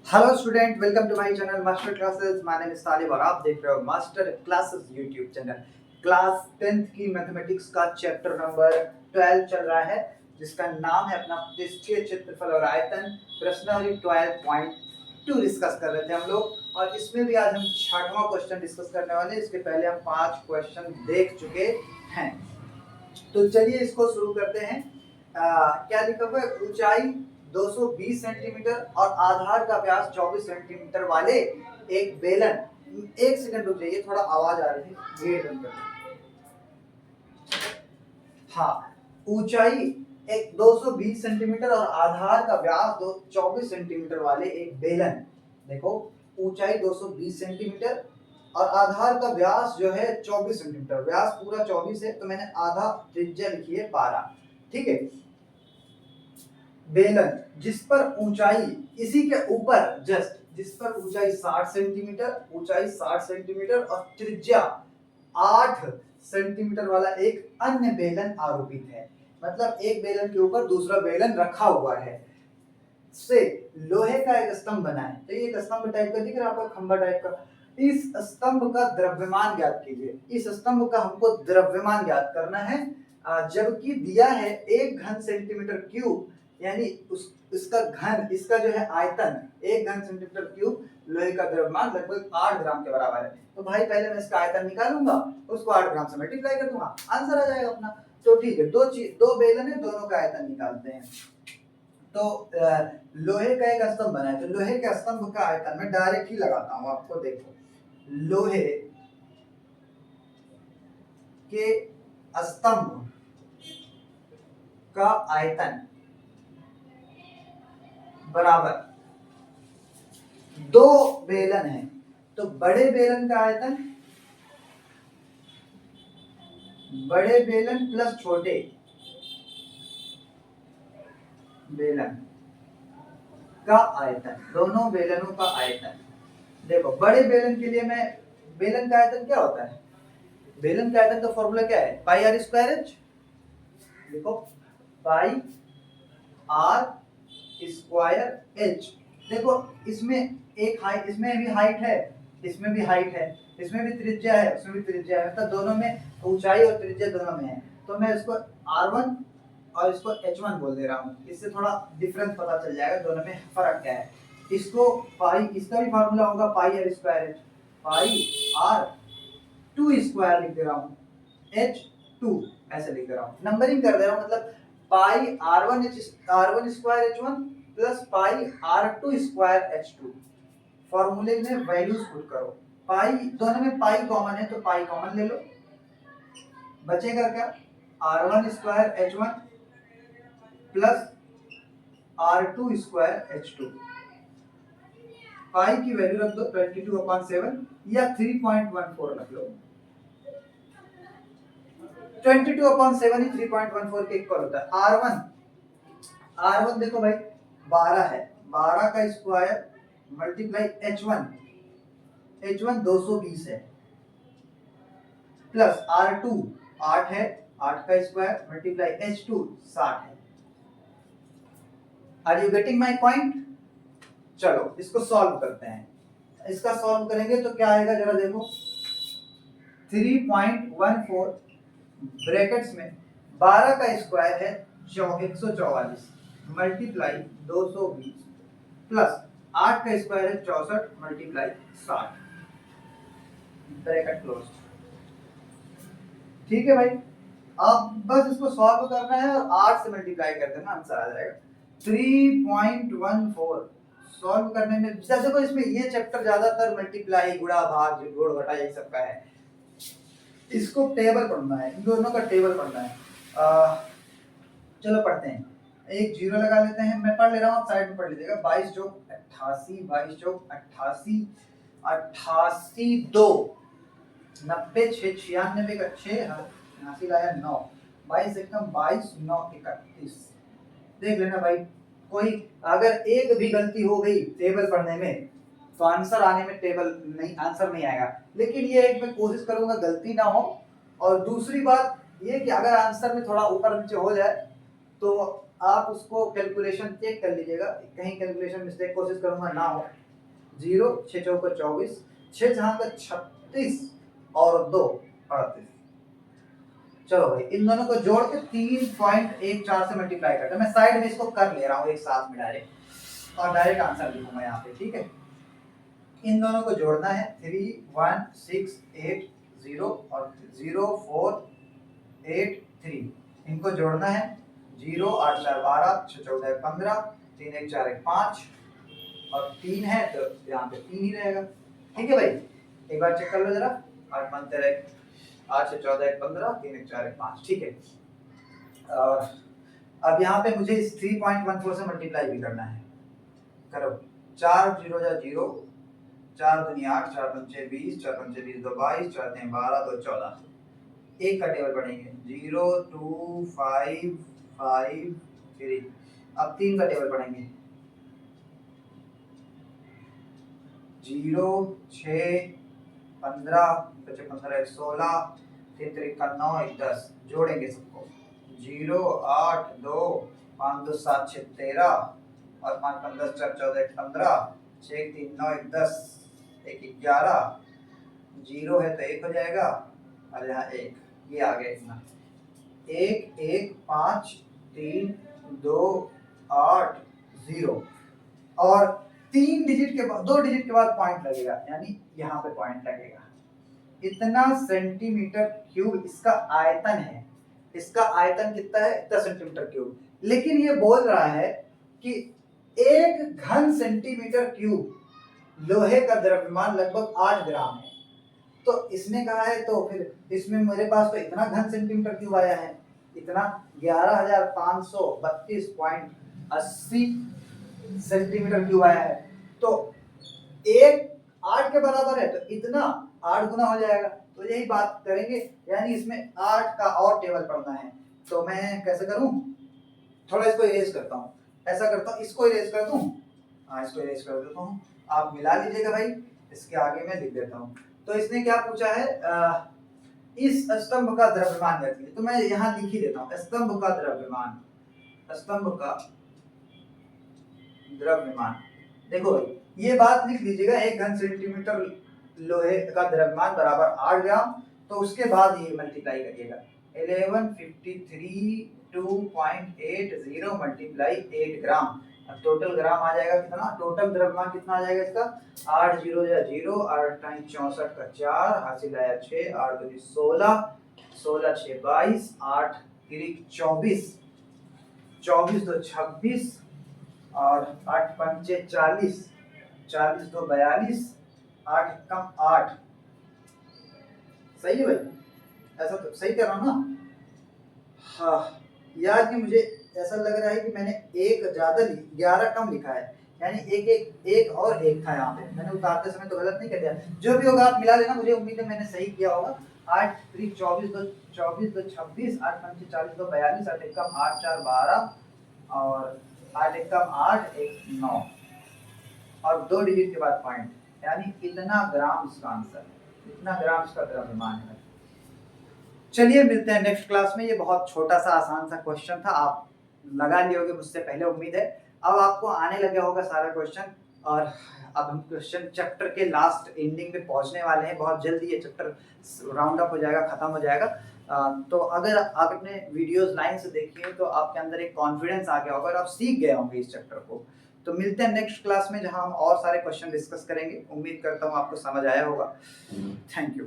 Hello student, welcome to my channel master classes. My name is Talib और आप देख रहे हो master classes YouTube channel. Class 10th की मैथमेटिक्स का चैप्टर नंबर 12 चल रहा है, जिसका नाम है अपना पृष्ठीय क्षेत्रफल और आयतन। प्रश्नावली 12.2 डिस्कस कर रहे थे हम लोग, और इसमें भी आज हम 6वां क्वेश्चन डिस्कस करने वाले हैं। इसके पहले हम 5 क्वेश्चन देख चुके हैं, तो चलिए इसको शुरू करते हैं। क्या लिखा हुआ है? ऊंचाई 220 सेंटीमीटर और आधार का व्यास 24 सेंटीमीटर वाले एक बेलन। एक सेकंड रुक जाइए, थोड़ा आवाज आ रही है, गेट बंद कर। हाँ, ऊंचाई एक 220 सेंटीमीटर और आधार का व्यास 24 सेंटीमीटर वाले एक बेलन। देखो, ऊंचाई 220 सेंटीमीटर और आधार का व्यास जो है 24 सेंटीमीटर। व्यास पूरा 24 है, तो मैंने आधा त्रिज्या लिखी है 12। ठीक है। बेलन जिस पर ऊंचाई इसी के ऊपर जिस पर ऊंचाई 60 सेंटीमीटर और त्रिज्या 8 सेंटीमीटर वाला एक अन्य बेलन आरोपित है। मतलब एक बेलन के ऊपर दूसरा बेलन रखा हुआ है, से लोहे का एक स्तंभ बना है। तो ये एक स्तंभ टाइप का दिख रहा है आपको, खंभा टाइप का। इस स्तंभ का द्रव्यमान ज्ञात कीजिए। इस स्तंभ का हमको द्रव्यमान ज्ञात करना है, जबकि दिया है 1 घन सेंटीमीटर क्यूब, यानी इसका घन, इसका जो है आयतन 1 घन सेंटीमीटर क्यूब। लोहे का द्रव्यमान लगभग 8 ग्राम के बराबर है। तो भाई पहले मैं इसका आयतन निकालूंगा, उसको 8 ग्राम से मल्टीप्लाई कर दूंगा, आंसर आ जाएगा अपना। तो ठीक है, दो बेलन है, दोनों का आयतन निकालते हैं। तो लोहे का एक स्तंभ बना है, तो लोहे के स्तंभ का आयतन मैं डायरेक्ट ही लगाता हूं आपको। देखो, लोहे के स्तंभ का आयतन बराबर, दो बेलन है, तो बड़े बेलन का आयतन, बड़े बेलन प्लस छोटे बेलन का आयतन, दोनों बेलनों का आयतन। देखो, बड़े बेलन के लिए मैं, बेलन का आयतन क्या होता है? बेलन का आयतन का फॉर्मूला क्या है? पाई आर स्क्वायर एच। देखो, पाई आर स्क्वायर एच। देखो, इसमें एक हाइट, इसमें भी हाइट है, इसमें भी हाइट है, इसमें भी त्रिज्या है, उसमें भी त्रिज्या है, मतलब दोनों में ऊंचाई और त्रिज्या दोनों में है। तो मैं इसको R1 और इसको H1 बोल दे रहा हूँ, इससे थोड़ा डिफरेंस पता चल जाएगा दोनों में फर्क क्या है। इसको पाई, इसका भी फार्मूला होगा pi R square H, pi R 2 square लिख दे रहा हूँ, H2 ऐसे लिख दे रहा हूँ, नंबरिंग कर दे रहा हूँ। मतलब पाई R1 square H1 plus pi R2 square H2। फॉर्मूले में वैल्यूज पुट करो। पाई, दोनों में पाई कॉमन है, तो पाई कॉमन ले लो, बचेगा क्या? R1 square H1 plus R2 square H2। पाई की वैल्यू रख दो 22/7 या 3.14 रख लो। 22/7 ही 3.14 के इक्वल होता है। R1 देखो भाई 12 है, 12 का स्क्वायर मल्टीप्लाई H1 220 है, प्लस R2 8 है, 8 का स्क्वायर मल्टीप्लाई H2 60 है। Are you getting my point? चलो इसको सॉल्व करते हैं। इसका सॉल्व करेंगे तो क्या आएगा जरा देखो, 3.14 ब्रैकेट्स में 12 का स्क्वायर है 144 मल्टीप्लाई 220 प्लस 8 का स्क्वायर है 64 मल्टीप्लाई 60, ब्रैकेट क्लोज। ठीक है भाई, अब बस इसको सॉल्व करना है और 8 से मल्टीप्लाई कर देना, आंसर आ जाएगा 3.14। सॉल्व करने में जैसे को इसमें ये चैप्टर ज्यादातर मल्टीप्लाई, गुणा, भाग, जोड़, घटा यही सब का है। इसको टेबल पढ़ना है, इन दोनों का टेबल पढ़ना है। चलो पढ़ते हैं। एक जीरो लगा लेते हैं, मैं पढ़ ले रहा हूँ, साइड में पढ़ लीजिएगा। 22 जोक 88, 22 जोक 88, 88 2 90 6 96 का 6 89 लाया 9, 22 एकदम 22 9 31। देख लेना भाई, कोई अगर एक भी गलती हो गई टेबल पढ़ने में तो आंसर आने में टेबल नहीं, आंसर नहीं आएगा। लेकिन ये एक मैं कोशिश करूंगा गलती ना हो, और दूसरी बात ये कि अगर आंसर में थोड़ा ऊपर नीचे हो जाए तो आप उसको कैलकुलेशन चेक कर लीजिएगा, कहीं कैलकुलेशन मिस्टेक कोशिश करूंगा ना हो। 0 6 चौको 24, 6 जहां का 36 और 2 38। चलो भाई इन दोनों को जोड़ के 3.14 से मल्टीप्लाई करते हैं। मैं साइड में इसको कर ले रहा हूँ एक साथ में डायरेक्ट, और डायरेक्ट आंसर लिखूंगा यहाँ पे, ठीक है। इन दोनों को जोड़ना है 3 1 6 8 0 और 0 4 8 3, इनको जोड़ना है 0 8 4 12 6 14 15 3 1 4 1 5 और 3 है तो यहाँ पे 3 ही रहेगा, ठीक है भाई। एक बार चेक कर लो जरा, 8 5 13 8 6 14 1 15 3 1 4 1 5, ठीक है। और अब यहाँ पे मुझे इस 3.14 से मल्टीप्लाई भी करना है, करो 4 0 या 0, 4 दूनी 8 4 पंचे 20 4 पंचे 20 2 22 4 3 12 2 14, एक का टेबल पढ़ेंगे 0 2 5 5 3। अब 3 का टेबल पढ़ेंगे 0 6 15 5 15 1 16 3 3 का 9 1 10, जोड़ेंगे सबको 0 8 2 5 2 7 6 13 और 5 5 10 4 14 1 15 6 1 3 9 1 10 1 11, 0 है तो 1 हो जाएगा और यहाँ 1, ये आ गया इतना 1 1 5 3 2 8 0 और 3 डिजिट के बाद 2 डिजिट के बाद पॉइंट लगेगा, यानी यहाँ पे पॉइंट लगेगा। इतना सेंटीमीटर क्यूब इसका आयतन है, इसका आयतन कितना है 10 सेंटीमीटर क्यूब, लेकिन ये बोल रहा है कि 1 घन सेंटीमीटर क्यूब लोहे का द्रव्यमान लगभग 8 ग्राम है। तो इसने कहा है तो फिर इसमें मेरे पास तो इतना घन सेंटीमीटर क्यूब आया है, इतना 11,532.80 सेंटीमीटर क्यूब आया है। तो 1 8 के बराबर है तो इतना 8 गुना हो जाएगा, तो यही बात करेंगे, यानी इसमें 8 का और टेबल पढ़ना है। तो मैं कैसे करूं, थोड़ा इसको इरेज करता हूं, ऐसा करता हूं, इसको इरेज कर दूं, हाँ इसको इरेज कर देता हूं, आप मिला लीजिएगा भाई, इसके आगे मैं लिख देता हूं। तो इसने क्या पूछा है, इस स्तंभ का द्रव्यमान ज्ञात कीजिए, तो मैं यहाँ लिख ही देता हूँ स्तंभ का द्रव्यमान, स्तंभ का द्रव्यमान। देखो ये बात लिख लीजिएगा, 1 घन सेंटीमीटर लोहे का द्रव्यमान बराबर 8 ग्राम, तो उसके बाद ये मल्टीप्लाई करिएगा 1152.80 मल्टीप्लाई 8 ग्राम, अब टोटल ग्राम आ जाएगा कितना, टोटल द्रव्यमान कितना आ जाएगा इसका 8 0 या 0 8 टाइम 64 का 4 हासिल आया 6 8 2 16 16 6 22 8 3 24 24 2 26 और 8 पंचे 40 40 2 42 8 कम 8, सही है भाई, ऐसा तो सही कर रहा हूँ ना। हाँ याद नहीं, मुझे ऐसा लग रहा है कि मैंने एक ज्यादा 11 कम लिखा है, यानी एक और एक था यहाँ पे, मैंने उतारते समय तो गलत नहीं कर दिया, जो भी होगा आप मिला लेना, मुझे उम्मीद है मैंने सही किया होगा। 8 3 24 2 24 2 26 8 5 40 2 42 8 1 कम 8 4 12 और 8 1 कम 8 1 9 और 2 डिजिट के बाद पॉइंट, यानी इतना ग्राम इसका आंसर, इतना ग्राम इसका द्रव्यमान है। चलिए मिलते हैं नेक्स्ट क्लास में। ये बहुत छोटा सा आसान सा क्वेश्चन था, आप लगा लिए होगे मुझसे पहले उम्मीद है, अब आपको आने लगे होगा सारा क्वेश्चन। और अब हम क्वेश्चन चैप्टर के लास्ट एंडिंग पे पहुंचने वाले हैं, बहुत जल्दी ये चैप्टर राउंड अप हो जाएगा, खत्म हो जाएगा। तो अगर आपने वीडियोस लाइन से देखी है तो आपके अंदर एक कॉन्फिडेंस आ गया होगा और आप सीख गए होंगे इस चैप्टर को। तो मिलते हैं नेक्स्ट क्लास में जहां हम और सारे क्वेश्चन डिस्कस करेंगे। उम्मीद करता हूँ आपको समझ आया होगा। Thank you.